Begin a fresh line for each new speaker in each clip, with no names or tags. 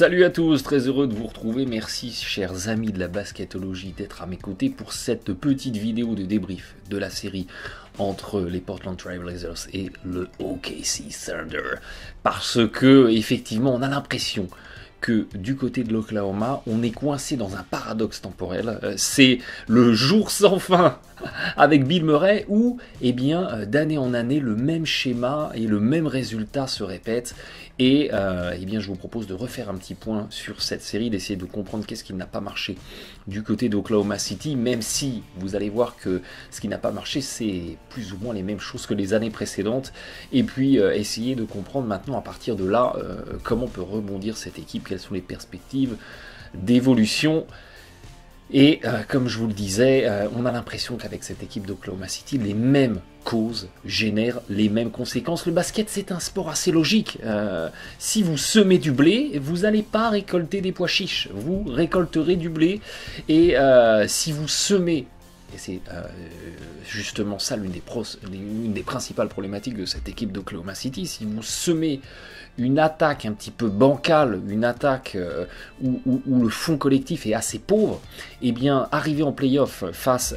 Salut à tous, très heureux de vous retrouver. Merci chers amis de la basketologie d'être à mes côtés pour cette petite vidéo de débrief de la série entre les Portland Trail Blazers et le OKC Thunder. Parce que effectivement on a l'impression que du côté de l'Oklahoma, on est coincé dans un paradoxe temporel. C'est le jour sans fin avec Bill Murray où, eh bien, d'année en année, le même schéma et le même résultat se répètent. Et eh bien, je vous propose de refaire un petit point sur cette série, d'essayer de comprendre qu'est-ce qui n'a pas marché du côté d'Oklahoma City, même si vous allez voir que ce qui n'a pas marché, c'est plus ou moins les mêmes choses que les années précédentes. Et puis, essayer de comprendre maintenant à partir de là comment peut rebondir cette équipe, quelles sont les perspectives d'évolution. Et comme je vous le disais, on a l'impression qu'avec cette équipe d'Oklahoma City, les mêmes causes génèrent les mêmes conséquences. Le basket, c'est un sport assez logique. Si vous semez du blé, vous n'allez pas récolter des pois chiches. Vous récolterez du blé. Et si vous semez, et c'est justement ça l'une des principales problématiques de cette équipe d'Oklahoma City, si vous semez une attaque un petit peu bancale, une attaque où le fond collectif est assez pauvre, et bien arriver en play-off face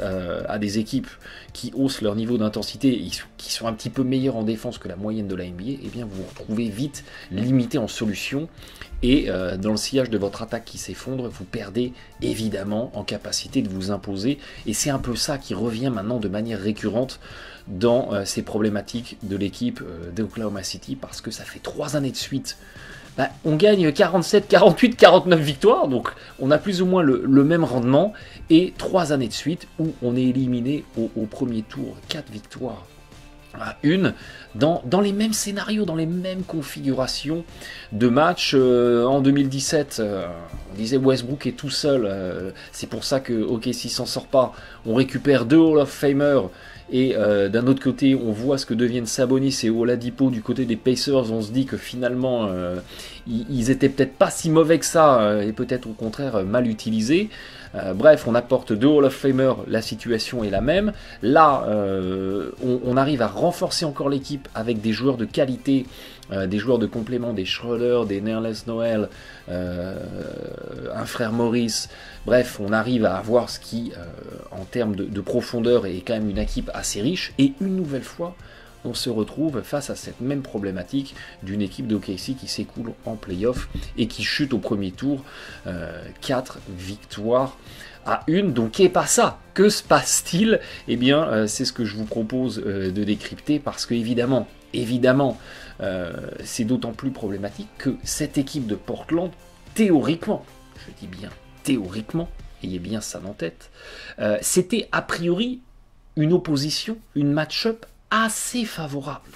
à des équipes qui haussent leur niveau d'intensité, qui sont un petit peu meilleures en défense que la moyenne de la NBA, et bien vous vous retrouvez vite limité en solution, et dans le sillage de votre attaque qui s'effondre, vous perdez évidemment en capacité de vous imposer, et c'est un peu ça qui revient maintenant de manière récurrente dans ces problématiques de l'équipe d'Oklahoma City, parce que ça fait 3 années de suite. On gagne 47, 48, 49 victoires, donc on a plus ou moins le même rendement, et 3 années de suite où on est éliminé au premier tour, 4 victoires à 1, dans les mêmes scénarios, dans les mêmes configurations de matchs. En 2017, on disait Westbrook est tout seul, c'est pour ça que OKC s'en sort pas. On récupère 2 Hall of Famers, et d'un autre côté, on voit ce que deviennent Sabonis et Oladipo du côté des Pacers. On se dit que finalement, ils étaient peut-être pas si mauvais que ça, et peut-être au contraire mal utilisés. Bref, on apporte 2 Hall of Famers, la situation est la même. Là, on arrive à renforcer encore l'équipe avec des joueurs de qualité, des joueurs de complément, des Schroeder, des Nerlens Noel, un frère Maurice. Bref, on arrive à avoir ce qui, en termes de profondeur, est quand même une équipe assez riche. Et une nouvelle fois, on se retrouve face à cette même problématique d'une équipe d'OKC qui s'écoule en play-off et qui chute au premier tour, 4 victoires à 1. Donc qu'est pas ça? Que se passe-t-il? Eh bien, c'est ce que je vous propose de décrypter, parce que évidemment, c'est d'autant plus problématique que cette équipe de Portland, théoriquement, je dis bien théoriquement, ayez bien ça en tête, c'était a priori une opposition, une match-up assez favorable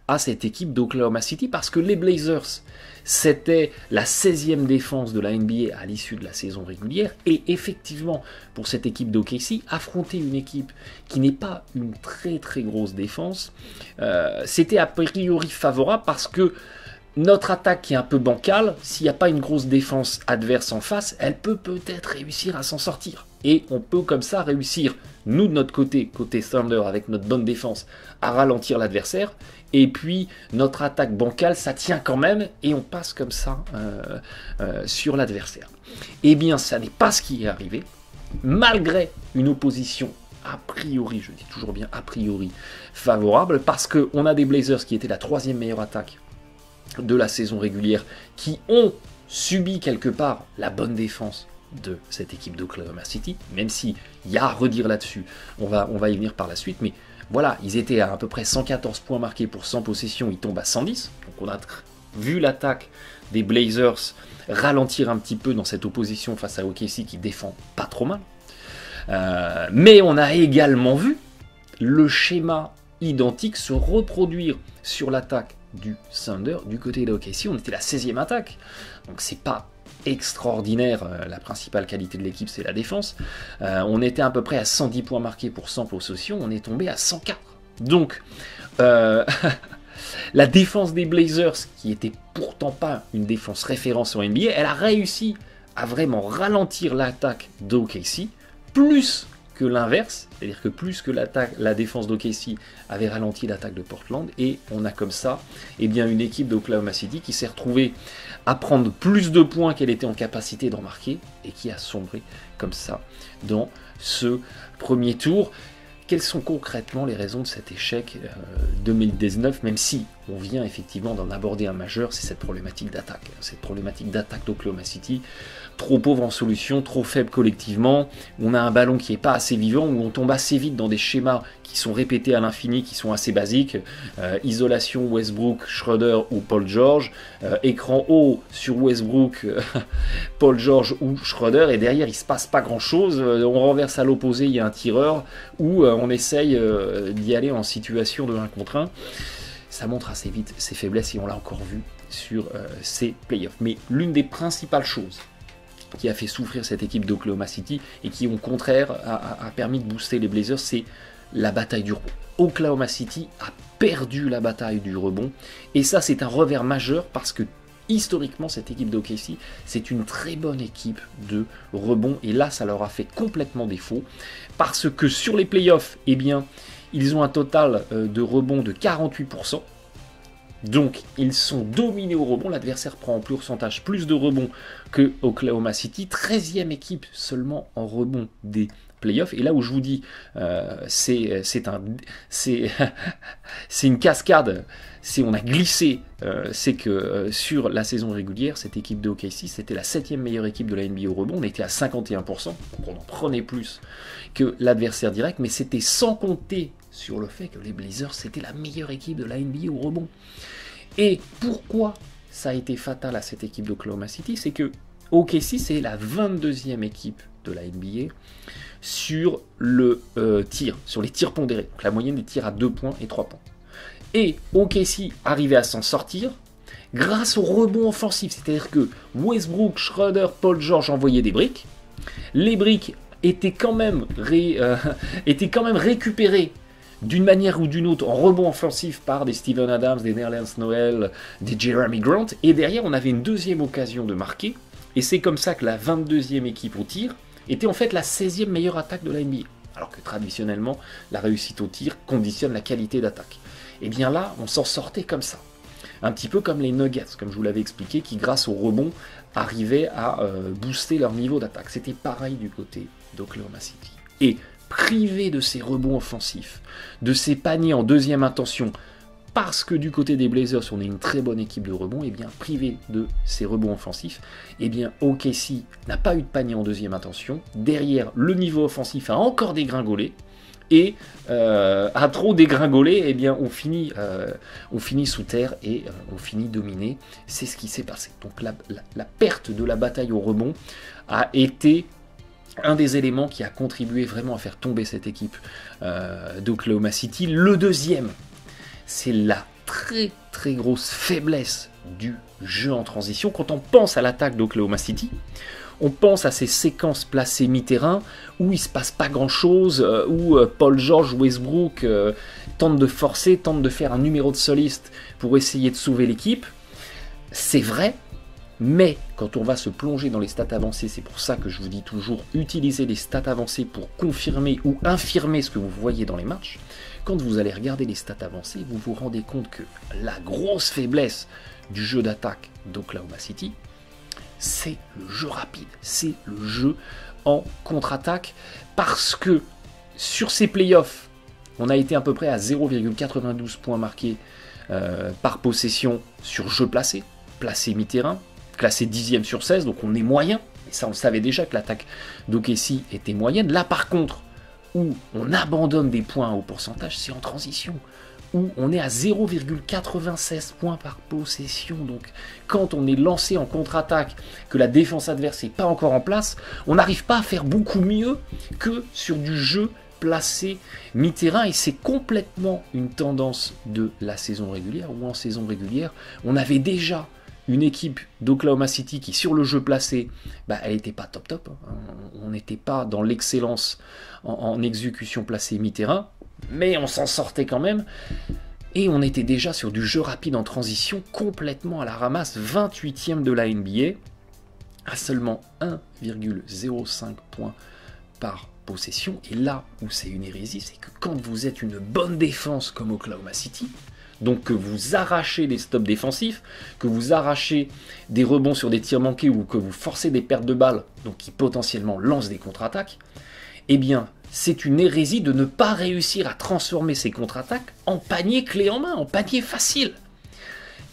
à cette équipe d'Oklahoma City, parce que les Blazers, c'était la 16e défense de la NBA à l'issue de la saison régulière, et effectivement, pour cette équipe d'OKC, affronter une équipe qui n'est pas une très très grosse défense, c'était a priori favorable, parce que notre attaque qui est un peu bancale, s'il n'y a pas une grosse défense adverse en face, elle peut peut-être réussir à s'en sortir. Et on peut comme ça réussir, nous de notre côté Thunder, avec notre bonne défense, à ralentir l'adversaire. Et puis notre attaque bancale, ça tient quand même, et on passe comme ça sur l'adversaire. Eh bien, ça n'est pas ce qui est arrivé, malgré une opposition a priori, je dis toujours bien a priori, favorable, parce qu'on a des Blazers qui étaient la 3e meilleure attaque de la saison régulière, qui ont subi quelque part la bonne défense de cette équipe d'Oklahoma City, même s'il y a à redire là-dessus, on va y venir par la suite, mais voilà, ils étaient à peu près 114 points marqués pour 100 possessions, ils tombent à 110, donc on a vu l'attaque des Blazers ralentir un petit peu dans cette opposition face à OKC qui défend pas trop mal, mais on a également vu le schéma identique se reproduire sur l'attaque du Thunder du côté de OKC. On était la 16e attaque, donc c'est pas extraordinaire. La principale qualité de l'équipe, c'est la défense. On était à peu près à 110 points marqués pour 100 possessions, on est tombé à 104. Donc la défense des Blazers, qui était pourtant pas une défense référence en NBA, elle a réussi à vraiment ralentir l'attaque d'OKC plus que l'inverse, c'est-à-dire que plus que la défense d'OKC avait ralenti l'attaque de Portland, et on a comme ça bien, une équipe d'Oklahoma City qui s'est retrouvée à prendre plus de points qu'elle était en capacité d'en marquer, et qui a sombré comme ça dans ce premier tour. Quelles sont concrètement les raisons de cet échec 2019, même si on vient effectivement d'en aborder un majeur, c'est cette problématique d'attaque. Cette problématique d'attaque d'Oklahoma City, trop pauvre en solution, trop faible collectivement, on a un ballon qui n'est pas assez vivant, où on tombe assez vite dans des schémas qui sont répétés à l'infini, qui sont assez basiques, isolation Westbrook, Schroeder ou Paul George, écran haut sur Westbrook, Paul George ou Schroeder, et derrière il ne se passe pas grand chose, on renverse à l'opposé, il y a un tireur, ou on essaye d'y aller en situation de 1 contre 1. Ça montre assez vite ses faiblesses, et on l'a encore vu sur ces playoffs. Mais l'une des principales choses qui a fait souffrir cette équipe d'Oklahoma City, et qui au contraire a permis de booster les Blazers, c'est la bataille du rebond. Oklahoma City a perdu la bataille du rebond, et ça c'est un revers majeur, parce que historiquement cette équipe d'OKC c'est une très bonne équipe de rebond, et là ça leur a fait complètement défaut, parce que sur les playoffs, eh bien, ils ont un total de rebond de 48%. Donc ils sont dominés au rebond, l'adversaire prend en pourcentage plus de rebonds que Oklahoma City, 13e équipe seulement en rebond des playoffs, et là où je vous dis c'est une cascade, on a glissé, c'est que sur la saison régulière, cette équipe de OKC c'était la 7e meilleure équipe de la NBA au rebond, on était à 51%, donc on en prenait plus que l'adversaire direct, mais c'était sans compter sur le fait que les Blazers c'était la meilleure équipe de la NBA au rebond. Et pourquoi ça a été fatal à cette équipe d'Oklahoma City, c'est que OKC c'est la 22e équipe de la NBA sur le tir, sur les tirs pondérés, donc la moyenne des tirs à 2 points et 3 points. Et OKC arrivait à s'en sortir grâce au rebond offensif, c'est-à-dire que Westbrook, Schroeder, Paul George envoyaient des briques, les briques étaient quand même récupérées d'une manière ou d'une autre en rebond offensif par des Steven Adams, des Nerlens Noel, des Jeremy Grant, et derrière on avait une deuxième occasion de marquer, et c'est comme ça que la 22e équipe au tir était en fait la 16e meilleure attaque de la NBA, alors que traditionnellement la réussite au tir conditionne la qualité d'attaque. Et bien là on s'en sortait comme ça, un petit peu comme les Nuggets, comme je vous l'avais expliqué, qui grâce au rebond arrivaient à booster leur niveau d'attaque. C'était pareil du côté d'Oklahoma City. Et privé de ces rebonds offensifs, de ces paniers en deuxième intention, parce que du côté des Blazers, on est une très bonne équipe de rebond, et bien privé de ces rebonds offensifs, et bien OKC n'a pas eu de panier en deuxième intention. Derrière, le niveau offensif a encore dégringolé, et à trop dégringoler, eh bien on finit sous terre et on finit dominé. C'est ce qui s'est passé. Donc la perte de la bataille au rebond a été un des éléments qui a contribué vraiment à faire tomber cette équipe d'Oklahoma City. Le deuxième, c'est la très très grosse faiblesse du jeu en transition. Quand on pense à l'attaque d'Oklahoma City, on pense à ces séquences placées mi-terrain où il ne se passe pas grand-chose, où Paul George, Westbrook tentent de forcer, tentent de faire un numéro de soliste pour essayer de sauver l'équipe. C'est vrai, mais quand on va se plonger dans les stats avancées, c'est pour ça que je vous dis toujours, utilisez les stats avancées pour confirmer ou infirmer ce que vous voyez dans les matchs. Quand vous allez regarder les stats avancées, vous vous rendez compte que la grosse faiblesse du jeu d'attaque d'Oklahoma City, c'est le jeu rapide, c'est le jeu en contre-attaque, parce que sur ces playoffs, on a été à peu près à 0,92 points marqués par possession sur jeu placé mi-terrain, classé 10e sur 16, donc on est moyen, et ça on le savait déjà que l'attaque d'OKC était moyenne. Là par contre, où on abandonne des points au pourcentage, c'est en transition, où on est à 0,96 points par possession. Donc quand on est lancé en contre-attaque, que la défense adverse n'est pas encore en place, on n'arrive pas à faire beaucoup mieux que sur du jeu placé mi-terrain, et c'est complètement une tendance de la saison régulière, où en saison régulière, on avait déjà une équipe d'Oklahoma City qui, sur le jeu placé, elle n'était pas top, hein. On n'était pas dans l'excellence en exécution placée mi-terrain, mais on s'en sortait quand même, et on était déjà sur du jeu rapide en transition complètement à la ramasse, 28e de la NBA, à seulement 1,05 points par possession. Et là où c'est une hérésie, c'est que quand vous êtes une bonne défense comme Oklahoma City, donc que vous arrachez des stops défensifs, que vous arrachez des rebonds sur des tirs manqués ou que vous forcez des pertes de balles, donc qui potentiellement lancent des contre-attaques, eh bien, c'est une hérésie de ne pas réussir à transformer ces contre-attaques en panier clé en main, en panier facile.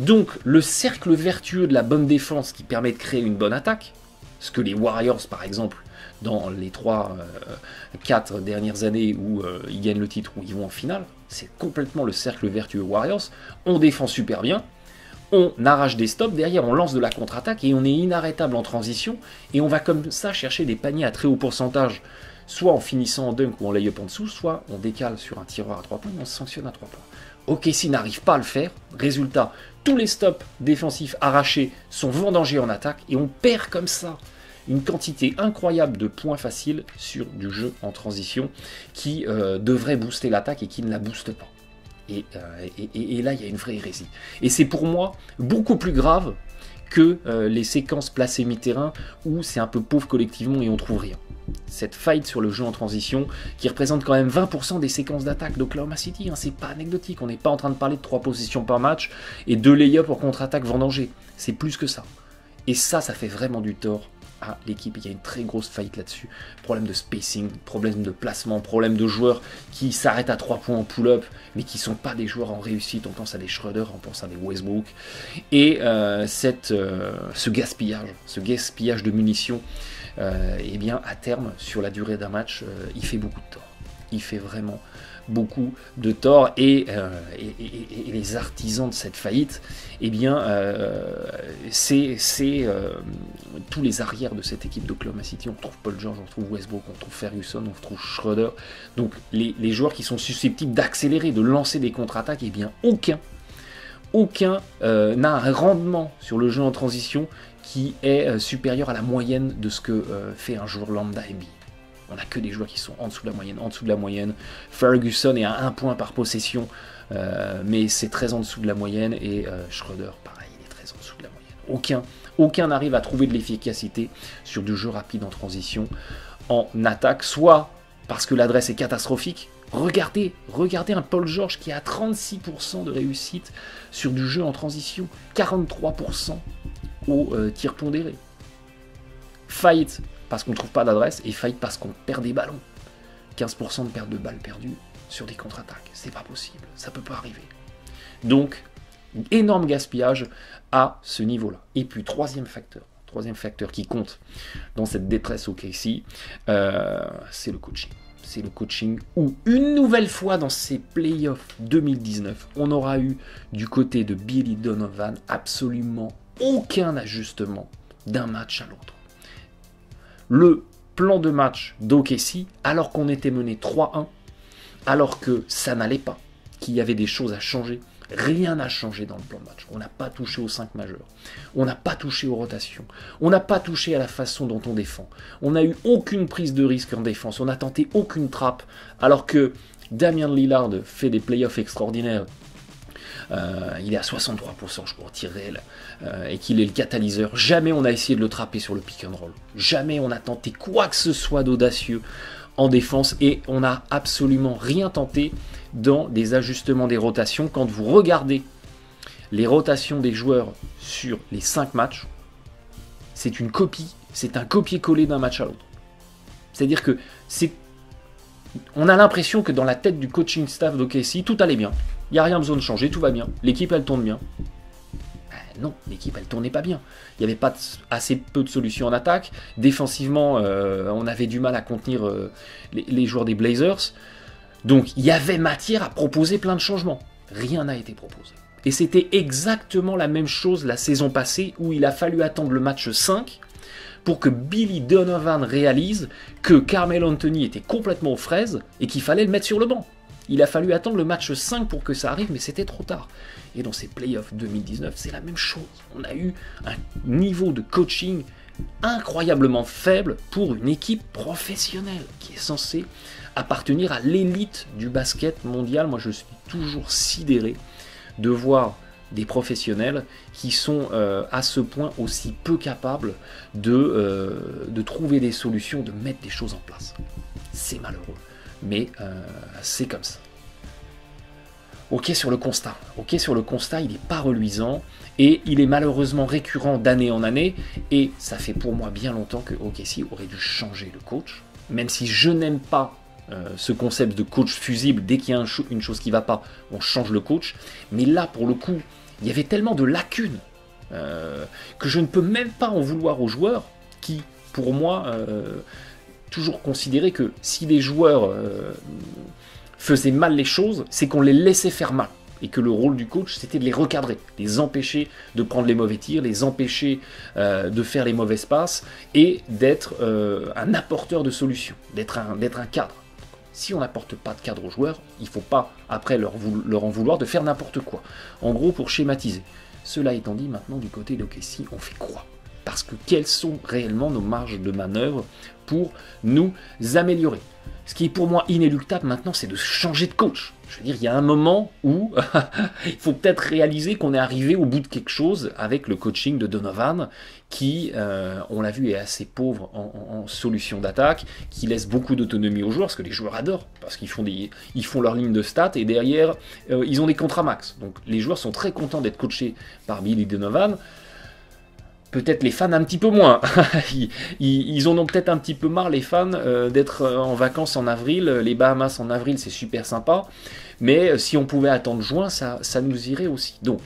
Donc, le cercle vertueux de la bonne défense qui permet de créer une bonne attaque, ce que les Warriors, par exemple, dans les 3-4 dernières années où ils gagnent le titre, où ils vont en finale, c'est complètement le cercle vertueux Warriors. On défend super bien, on arrache des stops, derrière on lance de la contre-attaque et on est inarrêtable en transition, et on va comme ça chercher des paniers à très haut pourcentage, soit en finissant en dunk ou en lay-up en dessous, soit on décale sur un tireur à 3 points et on se sanctionne à 3 points. OKC n'arrive pas à le faire, résultat, tous les stops défensifs arrachés sont vendangés en attaque, et on perd comme ça une quantité incroyable de points faciles sur du jeu en transition qui devrait booster l'attaque et qui ne la booste pas. Et là, il y a une vraie hérésie. Et c'est pour moi beaucoup plus grave que les séquences placées mi-terrain où c'est un peu pauvre collectivement et on trouve rien. Cette fight sur le jeu en transition qui représente quand même 20% des séquences d'attaque d'Oklahoma City, hein, c'est pas anecdotique, on n'est pas en train de parler de 3 possessions par match et 2 lay-up en contre-attaque vendangée, c'est plus que ça. Et ça fait vraiment du tort à l'équipe, il y a une très grosse faillite là-dessus, problème de spacing, problème de placement, problème de joueurs qui s'arrêtent à 3 points en pull-up, mais qui ne sont pas des joueurs en réussite, on pense à des Schroeder, on pense à des Westbrook, et ce gaspillage de munitions, eh bien à terme, sur la durée d'un match, il fait beaucoup de tort, il fait vraiment beaucoup de tort, et les artisans de cette faillite, eh bien, c'est tous les arrières de cette équipe d'Oklahoma City. On trouve Paul George, on trouve Westbrook, on trouve Ferguson, on trouve Schroeder. Donc les joueurs qui sont susceptibles d'accélérer, de lancer des contre-attaques, eh bien aucun n'a un rendement sur le jeu en transition qui est supérieur à la moyenne de ce que fait un joueur lambda NBA. On n'a que des joueurs qui sont en dessous de la moyenne, Ferguson est à 1 point par possession, mais c'est très en dessous de la moyenne, et Schroeder, pareil, il est très en dessous de la moyenne. Aucun n'arrive à trouver de l'efficacité sur du jeu rapide en transition, en attaque, soit parce que l'adresse est catastrophique. Regardez un Paul George qui a 36% de réussite sur du jeu en transition, 43% au tir pondéré. Fight parce qu'on ne trouve pas d'adresse, et fight parce qu'on perd des ballons. 15% de perte de balles perdues sur des contre-attaques, c'est pas possible, ça peut pas arriver. Donc, énorme gaspillage à ce niveau-là. Et puis, troisième facteur qui compte dans cette détresse OKC, c'est le coaching. C'est le coaching où, une nouvelle fois dans ces playoffs 2019, on aura eu du côté de Billy Donovan absolument aucun ajustement d'un match à l'autre. Le plan de match d'OKC, alors qu'on était mené 3-1, alors que ça n'allait pas, qu'il y avait des choses à changer, rien n'a changé dans le plan de match. On n'a pas touché aux 5 majeurs, on n'a pas touché aux rotations, on n'a pas touché à la façon dont on défend, on n'a eu aucune prise de risque en défense, on n'a tenté aucune trappe, alors que Damian Lillard fait des playoffs extraordinaires. Il est à 63% je crois au tir réel, et qu'il est le catalyseur. Jamais on a essayé de le trapper sur le pick and roll, jamais on a tenté quoi que ce soit d'audacieux en défense, et on n'a absolument rien tenté dans des ajustements des rotations. Quand vous regardez les rotations des joueurs sur les 5 matchs, c'est une copie, c'est un copier-coller d'un match à l'autre. C'est-à-dire que on a l'impression que dans la tête du coaching staff d'OKC, tout allait bien. Il n'y a rien besoin de changer, tout va bien. L'équipe, elle tourne bien. Non, l'équipe, elle tournait pas bien. Il n'y avait pas assez peu de solutions en attaque. Défensivement, on avait du mal à contenir les joueurs des Blazers. Donc, il y avait matière à proposer plein de changements. Rien n'a été proposé. Et c'était exactement la même chose la saison passée, où il a fallu attendre le match 5 pour que Billy Donovan réalise que Carmelo Anthony était complètement aux fraises et qu'il fallait le mettre sur le banc. Il a fallu attendre le match 5 pour que ça arrive, mais c'était trop tard. Et dans ces playoffs 2019, c'est la même chose. On a eu un niveau de coaching incroyablement faible pour une équipe professionnelle qui est censée appartenir à l'élite du basket mondial. Moi, je suis toujours sidéré de voir des professionnels qui sont à ce point aussi peu capables de trouver des solutions, de mettre des choses en place. c'est malheureux. Mais c'est comme ça. Ok sur le constat. Ok sur le constat, il n'est pas reluisant. Et il est malheureusement récurrent d'année en année. Et ça fait pour moi bien longtemps que OKC aurait dû changer de coach. Même si je n'aime pas ce concept de coach fusible, dès qu'il y a une chose qui ne va pas, on change le coach. Mais là, pour le coup, il y avait tellement de lacunes que je ne peux même pas en vouloir aux joueurs qui, pour moi, toujours considéraient que si les joueurs faisaient mal les choses, c'est qu'on les laissait faire mal. Et que le rôle du coach, c'était de les recadrer, les empêcher de prendre les mauvais tirs, les empêcher de faire les mauvaises passes, et d'être un apporteur de solutions, d'être un cadre. Si on n'apporte pas de cadre aux joueurs, il ne faut pas après leur en vouloir de faire n'importe quoi. En gros, pour schématiser. Cela étant dit, maintenant du côté d'OKC, on fait quoi? Parce que quelles sont réellement nos marges de manœuvre pour nous améliorer? Ce qui est pour moi inéluctable maintenant, c'est de changer de coach. Je veux dire, il y a un moment où il faut peut-être réaliser qu'on est arrivé au bout de quelque chose avec le coaching de Donovan, qui, on l'a vu, est assez pauvre en solution d'attaque, qui laisse beaucoup d'autonomie aux joueurs, parce que les joueurs adorent, parce qu'ils font leur ligne de stats, et derrière, ils ont des contrats max. Donc les joueurs sont très contents d'être coachés par Billy Donovan. Peut-être les fans un petit peu moins. Ils en ont peut-être un petit peu marre, les fans, d'être en vacances en avril. Les Bahamas en avril, c'est super sympa. Mais si on pouvait attendre juin, ça nous irait aussi. Donc,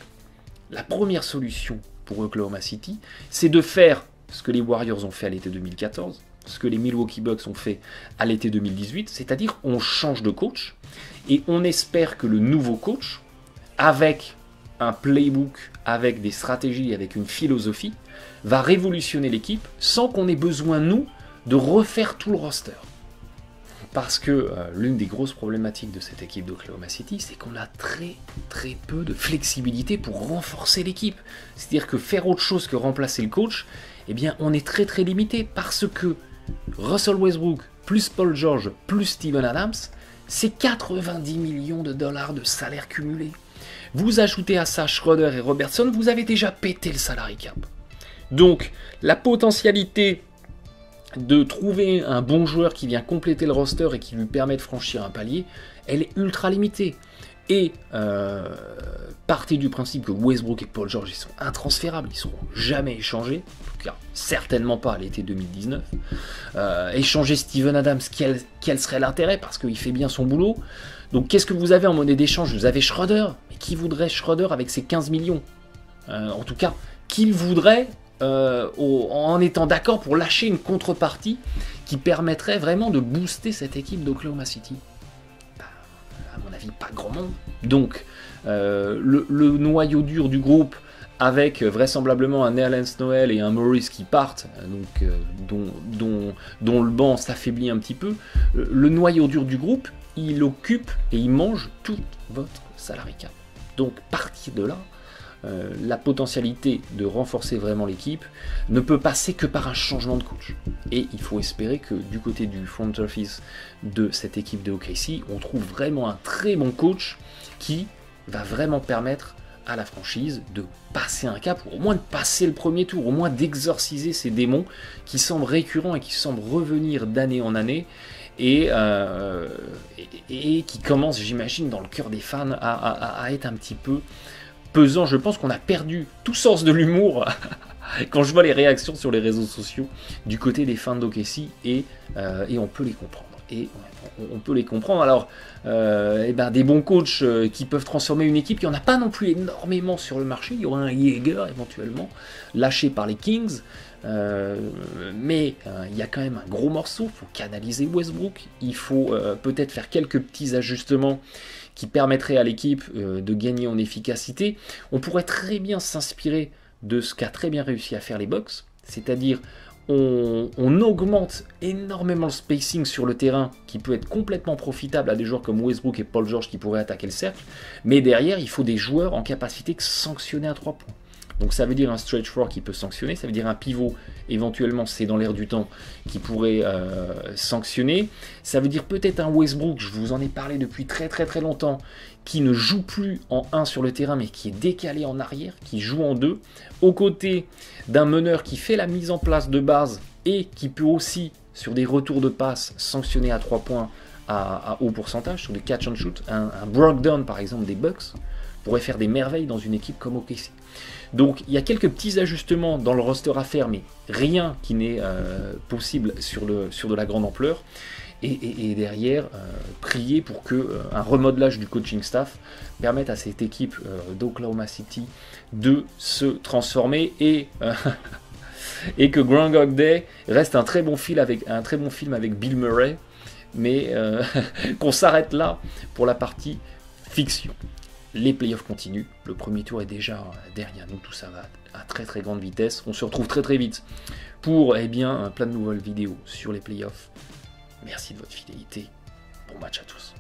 la première solution pour Oklahoma City, c'est de faire ce que les Warriors ont fait à l'été 2014, ce que les Milwaukee Bucks ont fait à l'été 2018, c'est-à-dire on change de coach et on espère que le nouveau coach, avec un playbook, avec des stratégies, avec une philosophie, va révolutionner l'équipe sans qu'on ait besoin, nous, de refaire tout le roster. Parce que l'une des grosses problématiques de cette équipe d'Oklahoma City, c'est qu'on a très très peu de flexibilité pour renforcer l'équipe. C'est-à-dire que faire autre chose que remplacer le coach, eh bien on est très très limité parce que Russell Westbrook, plus Paul George, plus Steven Adams, c'est 90 millions de dollars de salaire cumulé. Vous ajoutez à ça Schroeder et Robertson, vous avez déjà pété le salary cap. Donc, la potentialité de trouver un bon joueur qui vient compléter le roster et qui lui permet de franchir un palier, elle est ultra limitée. Et partez du principe que Westbrook et Paul George ils sont intransférables, ils ne seront jamais échangés, en tout cas certainement pas à l'été 2019. Échanger Steven Adams, quel serait l'intérêt? Parce qu'il fait bien son boulot. Donc qu'est-ce que vous avez en monnaie d'échange? Vous avez Schroeder, mais qui voudrait Schroeder avec ses 15 millions? En tout cas, qui voudrait en étant d'accord pour lâcher une contrepartie qui permettrait vraiment de booster cette équipe d'Oklahoma City? À mon avis, pas grand monde. Donc, le noyau dur du groupe, avec vraisemblablement un Nerlens Noel et un Morris qui partent, donc, dont le banc s'affaiblit un petit peu, le noyau dur du groupe, il occupe et il mange tout votre salary cap. Donc, partir de là, la potentialité de renforcer vraiment l'équipe ne peut passer que par un changement de coach. Et il faut espérer que du côté du front office de cette équipe de OKC, on trouve vraiment un très bon coach qui va vraiment permettre à la franchise de passer un cap, ou au moins de passer le premier tour, au moins d'exorciser ces démons qui semblent récurrents et qui semblent revenir d'année en année, et qui commencent, j'imagine, dans le cœur des fans à être un petit peu pesant. Je pense qu'on a perdu tout sens de l'humour quand je vois les réactions sur les réseaux sociaux du côté des fans d'OKC, et on peut les comprendre. Et on peut les comprendre. Alors, des bons coachs qui peuvent transformer une équipe, il n'y en a pas non plus énormément sur le marché. Il y aura un Jaeger éventuellement, lâché par les Kings. Mais il y a quand même un gros morceau. Il faut canaliser Westbrook. Il faut peut-être faire quelques petits ajustements qui permettraient à l'équipe de gagner en efficacité. On pourrait très bien s'inspirer de ce qu'a très bien réussi à faire les Bucks, c'est-à-dire on augmente énormément le spacing sur le terrain qui peut être complètement profitable à des joueurs comme Westbrook et Paul George qui pourraient attaquer le cercle, mais derrière il faut des joueurs en capacité de sanctionner à 3 points. Donc ça veut dire un stretch four qui peut sanctionner, ça veut dire un pivot, éventuellement c'est dans l'air du temps, qui pourrait sanctionner. Ça veut dire peut-être un Westbrook, je vous en ai parlé depuis très longtemps, qui ne joue plus en 1 sur le terrain, mais qui est décalé en arrière, qui joue en 2, aux côtés d'un meneur qui fait la mise en place de base et qui peut aussi, sur des retours de passe, sanctionner à 3 points à haut pourcentage, sur des catch and shoot. Un Brogdon, par exemple, des Bucks, pourrait faire des merveilles dans une équipe comme OKC. Donc il y a quelques petits ajustements dans le roster à faire, mais rien qui n'est possible sur de la grande ampleur. Et derrière, prier pour qu'un remodelage du coaching staff permette à cette équipe d'Oklahoma City de se transformer et que Groundhog Day reste un très bon film avec Bill Murray, mais qu'on s'arrête là pour la partie fiction. Les playoffs continuent, le premier tour est déjà derrière nous, tout ça va à très grande vitesse. On se retrouve très vite pour plein de nouvelles vidéos sur les playoffs. Merci de votre fidélité, bon match à tous.